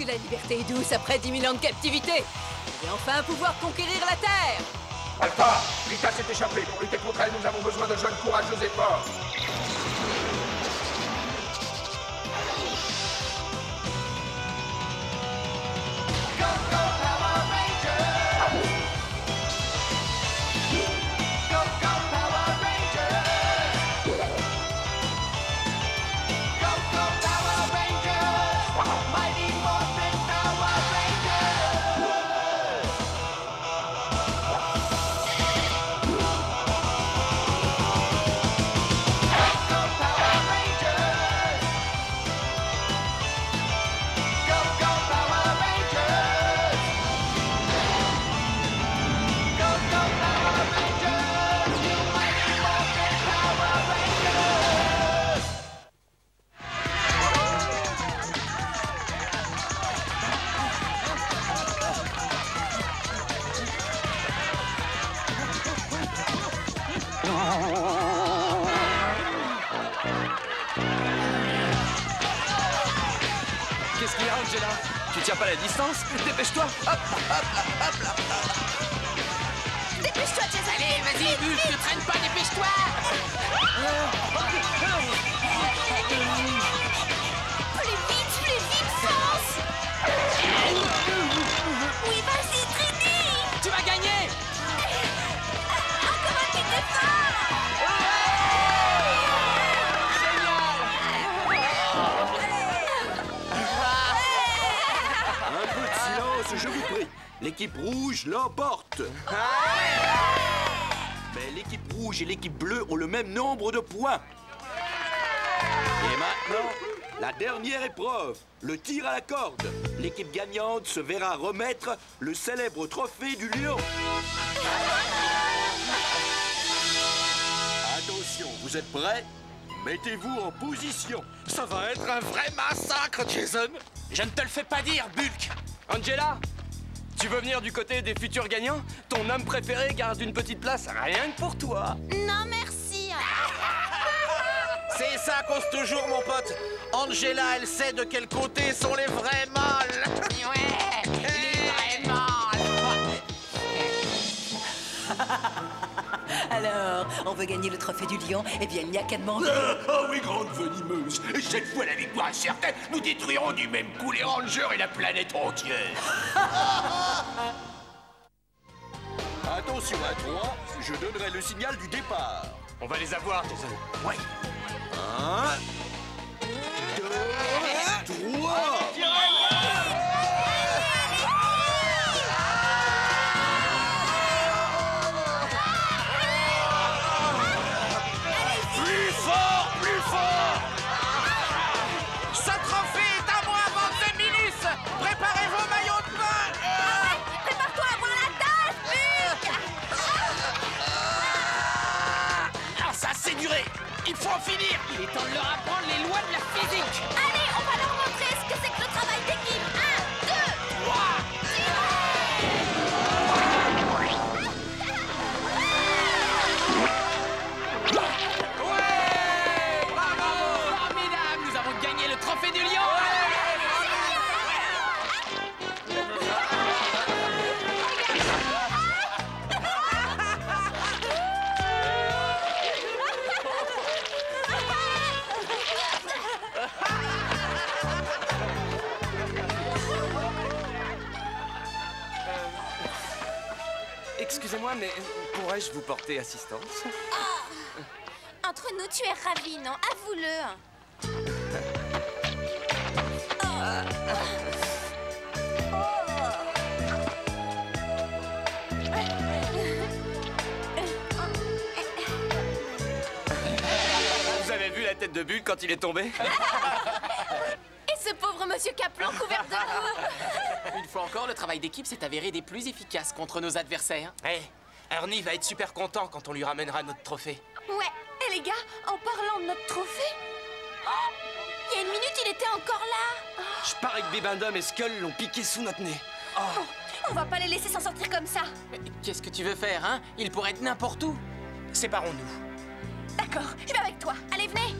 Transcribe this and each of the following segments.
La liberté est douce après 10 000 ans de captivité. Et enfin pouvoir conquérir la Terre. Alpha, Rita s'est échappée. Pour lutter contre elle, nous avons besoin de jeunes courageux et forts. Qu'est-ce qu'il y a, Angela? Tu tiens pas la distance? Dépêche-toi! Hop là, hop là, hop là! Dépêche-toi, Jason! Allez, vas-y, Bulk, ne traîne pas, dépêche-toi! Plus vite, fonce! Oui, vas-y, Trini! Tu vas gagner! Encore un petit effort! Un peu de silence, je vous prie. L'équipe rouge l'emporte. Mais l'équipe rouge et l'équipe bleue ont le même nombre de points. Et maintenant, la dernière épreuve, le tir à la corde. L'équipe gagnante se verra remettre le célèbre trophée du lion. Attention, vous êtes prêts? Mettez-vous en position. Ça va être un vrai massacre, Jason. Je ne te le fais pas dire, Bulk! Angela, tu veux venir du côté des futurs gagnants? Ton homme préféré garde une petite place rien que pour toi. Non, merci. C'est ça cause toujours, mon pote. Angela, elle sait de quel côté sont les vrais mâles. Ouais, les vrais mâles. Alors, on veut gagner le trophée du lion? Eh bien, il n'y a qu'à demander. Oh oui, grande venimeuse. Cette fois, la victoire est certaine. Nous détruirons du même coup les rangers et la planète entière. Attention à 3, je donnerai le signal du départ. On va les avoir, Jason. Ouais. 1, 2, 3. Plus fort, plus fort. Ce trophée est à moi, bande de minus. Préparez vos maillots de bain. Prépare-toi à voir la tasse, Bulk! Ah, ça c'est duré. Il faut en finir. Il est temps de leur apprendre les lois de la physique. Allez, on va leur montrer ce que c'est que le travail d'équipe. 1, 2, 3, Ouais! Bravo! Formidable! Nous avons gagné le trophée du lion! Excusez-moi, mais pourrais-je vous porter assistance? Entre nous, tu es ravi, non? Avoue-le. Vous avez vu la tête de Bulk quand il est tombé? Et ce pauvre monsieur Kaplan couvert de boue. Une fois encore, le travail d'équipe s'est avéré des plus efficaces contre nos adversaires. Hé, Ernie va être super content quand on lui ramènera notre trophée. Ouais. Et les gars, en parlant de notre trophée... Oh, il y a une minute, il était encore là. Je parie que Bibendum et Skull l'ont piqué sous notre nez. Oh. On va pas les laisser s'en sortir comme ça. Mais qu'est-ce que tu veux faire, hein? Il pourrait être n'importe où. Séparons-nous. D'accord, je vais avec toi. Allez, venez.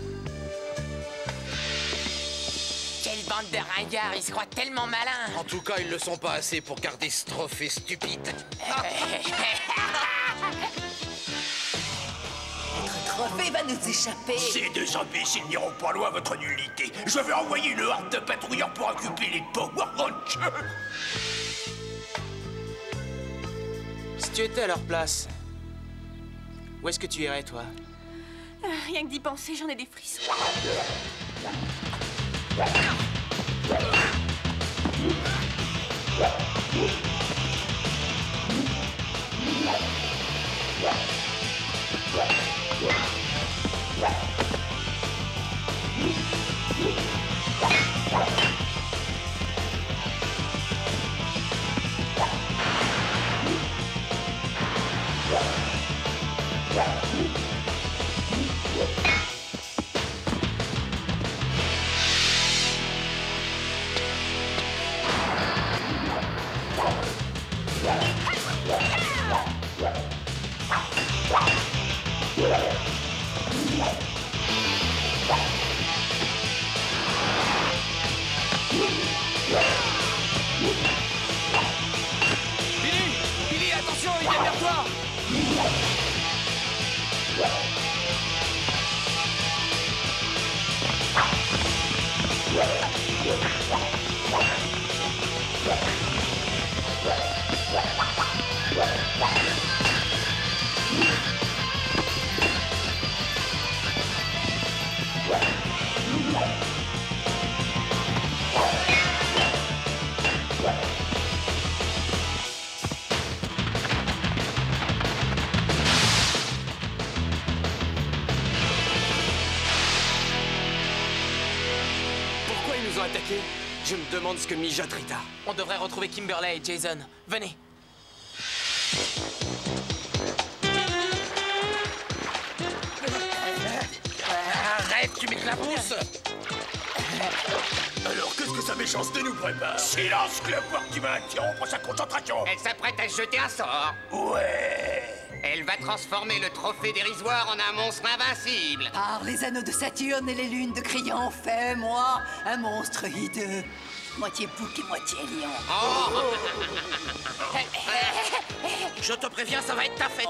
Quelle bande Bande de ringards, ils se croient tellement malins. En tout cas, ils le sont pas assez pour garder ce trophée stupide. Votre trophée va nous échapper. Ces deux imbéciles n'iront pas loin votre nullité. Je vais envoyer une horde de patrouilleurs pour occuper les Power Rangers. Si tu étais à leur place, où est-ce que tu irais, toi? Rien que d'y penser, j'en ai des frissons. Billy, attention, il vient vers toi. Pourquoi ils nous ont attaqués? Je me demande ce que mijote Rita. On devrait retrouver Kimberly et Jason. Venez. Arrête, tu m'éclabousses. Alors, qu'est-ce que sa méchanceté nous prépare? Silence, Clockwork, tu vas interrompre sa concentration. Elle s'apprête à jeter un sort. Ouais. Elle va transformer le trophée dérisoire en un monstre invincible. Par les anneaux de Saturne et les lunes de Crillon, fais-moi un monstre hideux. Moitié bouc et moitié lion. Je te préviens, ça va être ta fête.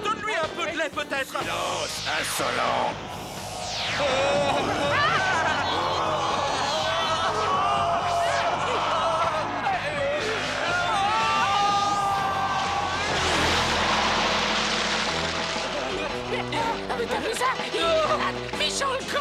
Donne-lui un peu de lait, peut-être. Silence, insolent. T'as vu ça? Méchant le con!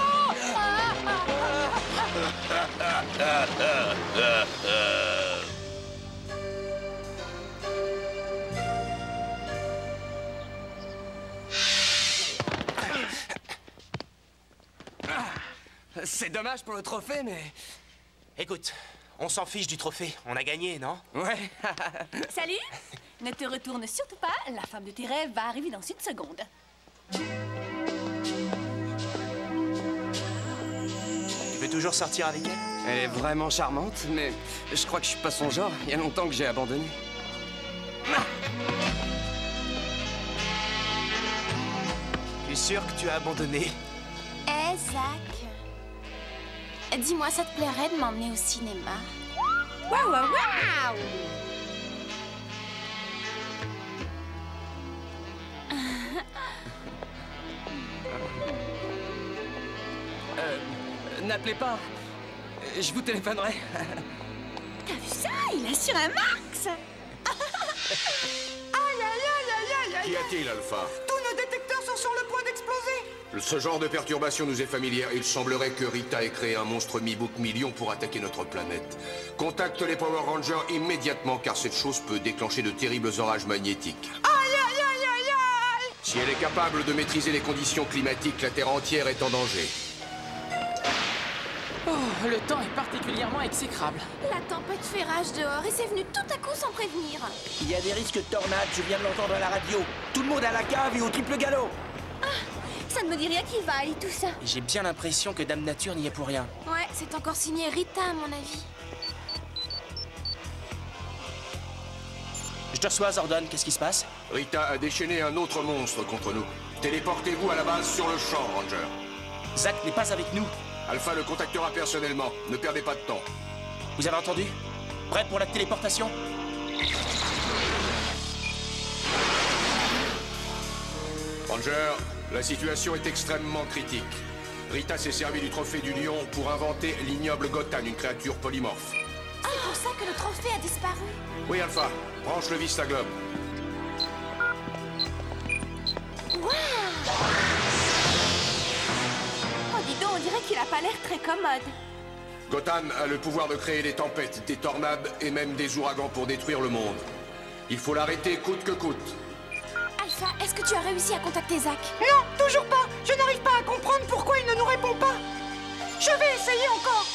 C'est dommage pour le trophée, mais... Écoute, on s'en fiche du trophée. On a gagné, non? Ouais. Salut! Ne te retourne surtout pas, la femme de tes rêves va arriver dans une seconde. Tu veux toujours sortir avec elle? Elle est vraiment charmante, mais je crois que je suis pas son genre. Il y a longtemps que j'ai abandonné. Tu es sûr que tu as abandonné? Eh, Zach, dis-moi, ça te plairait de m'emmener au cinéma? Waouh, waouh, waouh! N'appelez pas. Je vous téléphonerai. T'as vu ça? Il a sur un max! Qu'y a-t-il, Alpha? Tous nos détecteurs sont sur le point d'exploser. Ce genre de perturbation nous est familière. Il semblerait que Rita ait créé un monstre mi-bouc mi-lion pour attaquer notre planète. Contacte les Power Rangers immédiatement, car cette chose peut déclencher de terribles orages magnétiques. Si elle est capable de maîtriser les conditions climatiques, la Terre entière est en danger. Oh, le temps est particulièrement exécrable. La tempête fait rage dehors et c'est venu tout à coup sans prévenir. Il y a des risques de tornade, je viens de l'entendre à la radio. Tout le monde à la cave et au triple galop. Ça ne me dit rien qui vaille, tout ça. Et j'ai bien l'impression que Dame Nature n'y est pour rien. Ouais, c'est encore signé Rita, à mon avis. Je te reçois, Zordon, qu'est-ce qui se passe? Rita a déchaîné un autre monstre contre nous. Téléportez-vous à la base sur le champ, Ranger. Zack n'est pas avec nous. Alpha le contactera personnellement. Ne perdez pas de temps. Vous avez entendu? Prêt pour la téléportation? Ranger, la situation est extrêmement critique. Rita s'est servi du trophée du lion pour inventer l'ignoble Gotan, une créature polymorphe. C'est pour ça que le trophée a disparu. Oui, Alpha. Branche le Vistaglobe. Wow. Oh, dis donc, on dirait qu'il a pas l'air très commode. Gotan a le pouvoir de créer des tempêtes, des tornades et même des ouragans pour détruire le monde. Il faut l'arrêter coûte que coûte. Alpha, est-ce que tu as réussi à contacter Zack? Non, toujours pas. Je n'arrive pas à comprendre pourquoi il ne nous répond pas. Je vais essayer encore.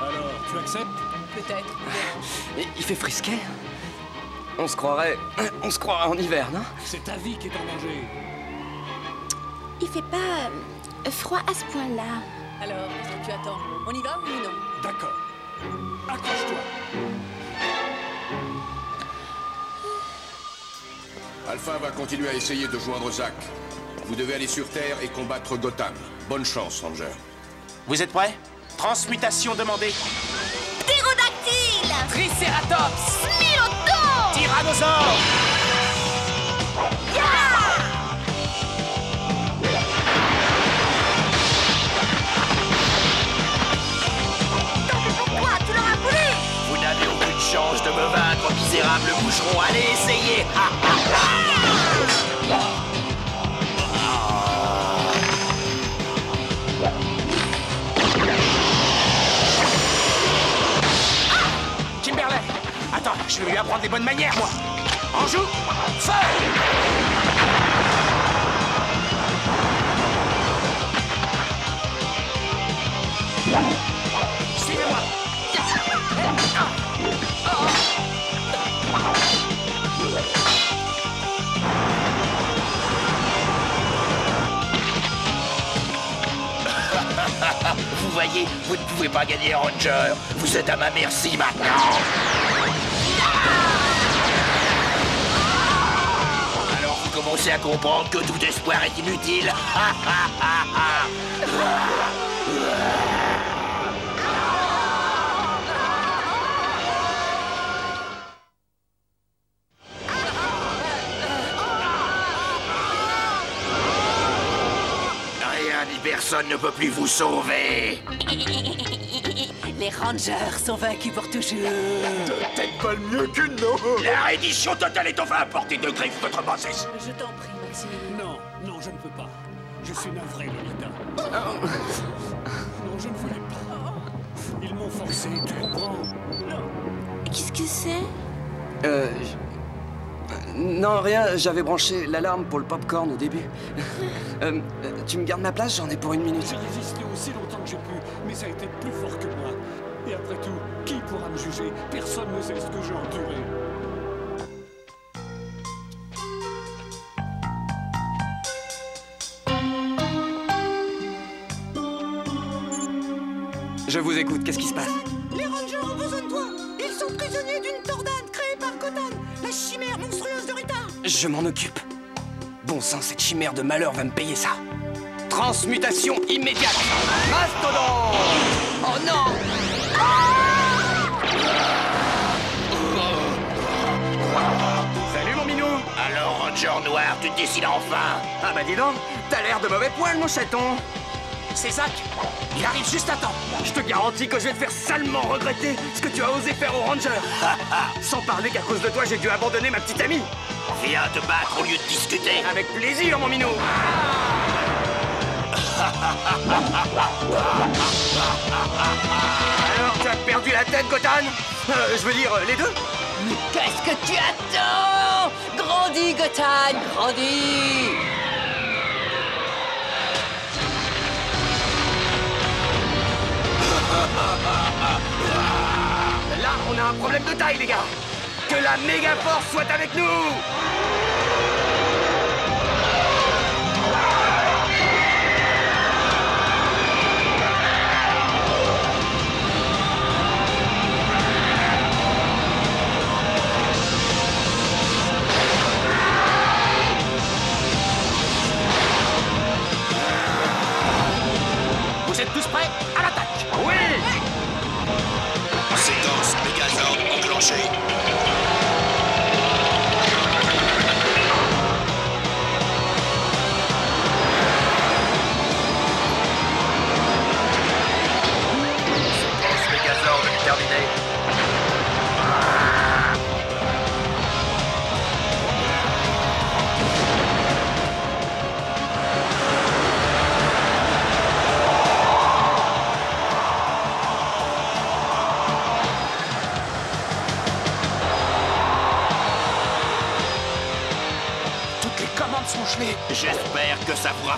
Alors, tu acceptes? Peut-être. Il fait frisquet. On se croirait en hiver, non? C'est ta vie qui est en danger. Il fait pas froid à ce point-là. Alors, qu'est-ce que tu attends? On y va ou non? D'accord. Accroche-toi. Alpha va continuer à essayer de joindre Zack. Vous devez aller sur Terre et combattre Gotham. Bonne chance, Ranger. Vous êtes prêts? Transmutation demandée. Ptérodactyle! Triceratops! Smilodon! Tyrannosaure! Pourquoi? Tu l'auras voulu! Vous n'avez aucune chance de me vaincre, misérable boucheron. Allez, essayez. Kimberley! Attends, je vais lui apprendre les bonnes manières, moi! En joue! Feu! Suivez-moi! Vous voyez, vous ne pouvez pas gagner, Ranger. Vous êtes à ma merci maintenant. Alors vous commencez à comprendre que tout espoir est inutile. Rien ni personne ne peut plus vous sauver. Les Rangers sont vaincus pour toujours. Peut-être pas le mieux qu'une non. La reddition totale est enfin à portée de griffe, votre bassesse. Je t'en prie, Maxime. Non, non, je ne peux pas. Je suis navré, Lolita. Non, je ne voulais pas. Ils m'ont forcé, tu comprends? Qu'est-ce que c'est? Non, rien, j'avais branché l'alarme pour le popcorn au début. Tu me gardes ma place, j'en ai pour 1 minute. J'ai résisté aussi longtemps que j'ai pu, mais ça a été plus fort que moi. Et après tout, qui pourra me juger? Personne ne sait ce que j'ai enduré. Je vous écoute, qu'est-ce qui se passe? Les Rangers ont besoin de toi. Ils sont prisonniers d'une tornade créée par Gotham, la chimère monstrueuse de Rita. Je m'en occupe. Bon sang, cette chimère de malheur va me payer ça. Transmutation immédiate. Mastodon! Oh non! Salut mon minou! Alors, Ranger Noir, tu te décides enfin? Ah bah dis donc, t'as l'air de mauvais poil mon chaton. C'est Zack! Il arrive juste à temps! Je te garantis que je vais te faire salement regretter ce que tu as osé faire aux Rangers. Sans parler qu'à cause de toi, j'ai dû abandonner ma petite amie. Viens te battre au lieu de discuter. Avec plaisir, mon minou. Alors, tu as perdu la tête, Gotham? Je veux dire, les deux? Mais qu'est-ce que tu attends? Grandis, Gotham, grandis. Là, on a un problème de taille, les gars. Que la méga force soit avec nous.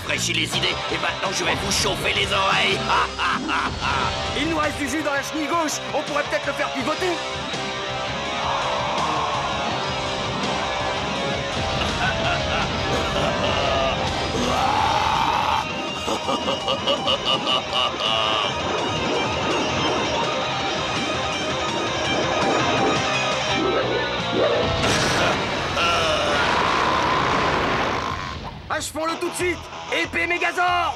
rafraîchi les idées et maintenant je vais vous chauffer les oreilles. Il nous reste du jus dans la chenille gauche. On pourrait peut-être le faire pivoter. Achevons-le tout de suite. Épée Mégazord.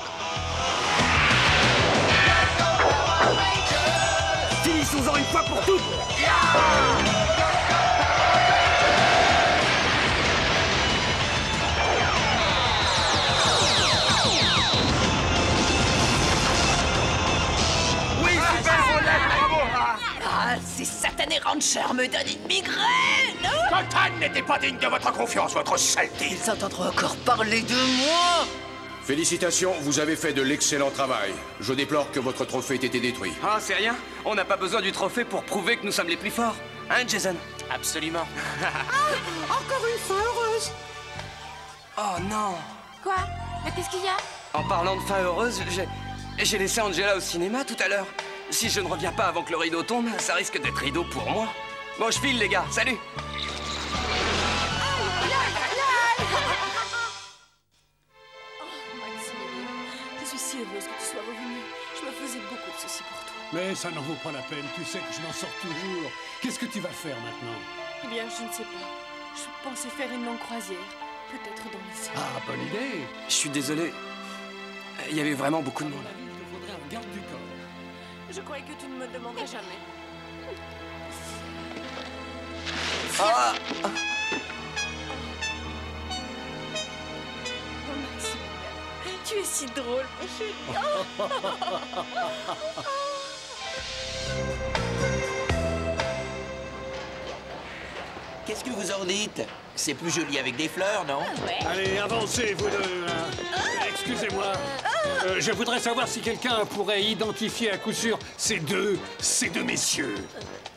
Finissons-en une fois pour toutes. Oui, super, on l'a, bravo. Ah, ces satanés ranchers me donnent une migraine. Gotham n'était pas digne de votre confiance, votre saleté. Ils entendront encore parler de moi. Félicitations, vous avez fait de l'excellent travail. Je déplore que votre trophée ait été détruit. Ah, c'est rien. On n'a pas besoin du trophée pour prouver que nous sommes les plus forts. Hein, Jason? Absolument. Encore une fin heureuse. Oh non. Quoi? Mais qu'est-ce qu'il y a? En parlant de fin heureuse, j'ai laissé Angela au cinéma tout à l'heure. Si je ne reviens pas avant que le rideau tombe, ça risque d'être rideau pour moi. Bon, je file, les gars. Salut. Je suis si heureuse que tu sois revenu. Je me faisais beaucoup de soucis pour toi. Mais ça n'en vaut pas la peine, tu sais que je m'en sors toujours. Qu'est-ce que tu vas faire maintenant? Eh bien, je ne sais pas. Je pensais faire une longue croisière. Peut-être dans les airs. Ah, bonne idée. Je suis désolé. Il y avait vraiment beaucoup de monde. Il te faudrait un garde du corps. Je croyais que tu ne me demanderais jamais. Ah! Oh, Maximilien, tu es si drôle, mon chéri. Qu'est-ce que vous en dites? C'est plus joli avec des fleurs, non? Allez, avancez, vous deux. Excusez-moi. Je voudrais savoir si quelqu'un pourrait identifier à coup sûr ces deux messieurs.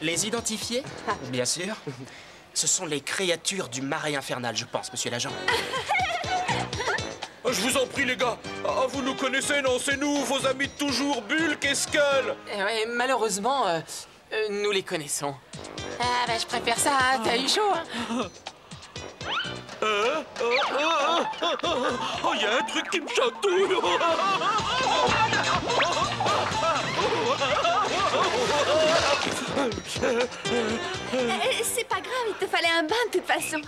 Les identifier? Bien sûr. Ce sont les créatures du marais infernal, je pense, monsieur l'agent. Je vous en prie, les gars. Ah, vous nous connaissez, non? C'est nous, vos amis de toujours, Bulk et Skull. Ouais, malheureusement, nous les connaissons. Ah, bah, je préfère ça, hein. T'as eu chaud, hein. Oh, il y a un truc qui me chatouille. C'est pas grave, il te fallait un bain de toute façon.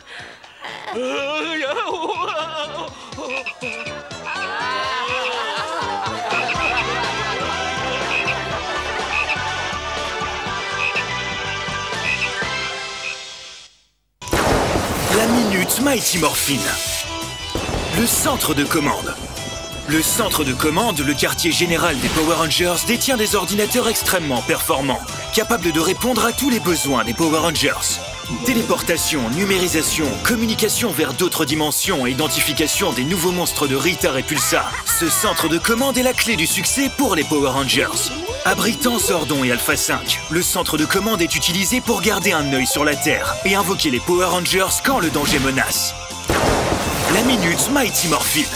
La Minute Mighty Morphin. Le centre de commande. Le centre de commande, le quartier général des Power Rangers, détient des ordinateurs extrêmement performants, capables de répondre à tous les besoins des Power Rangers. Téléportation, numérisation, communication vers d'autres dimensions et identification des nouveaux monstres de Rita et Pulsar. Ce centre de commande est la clé du succès pour les Power Rangers. Abritant Zordon et Alpha 5, le centre de commande est utilisé pour garder un œil sur la Terre et invoquer les Power Rangers quand le danger menace. La Minute Mighty Morphin.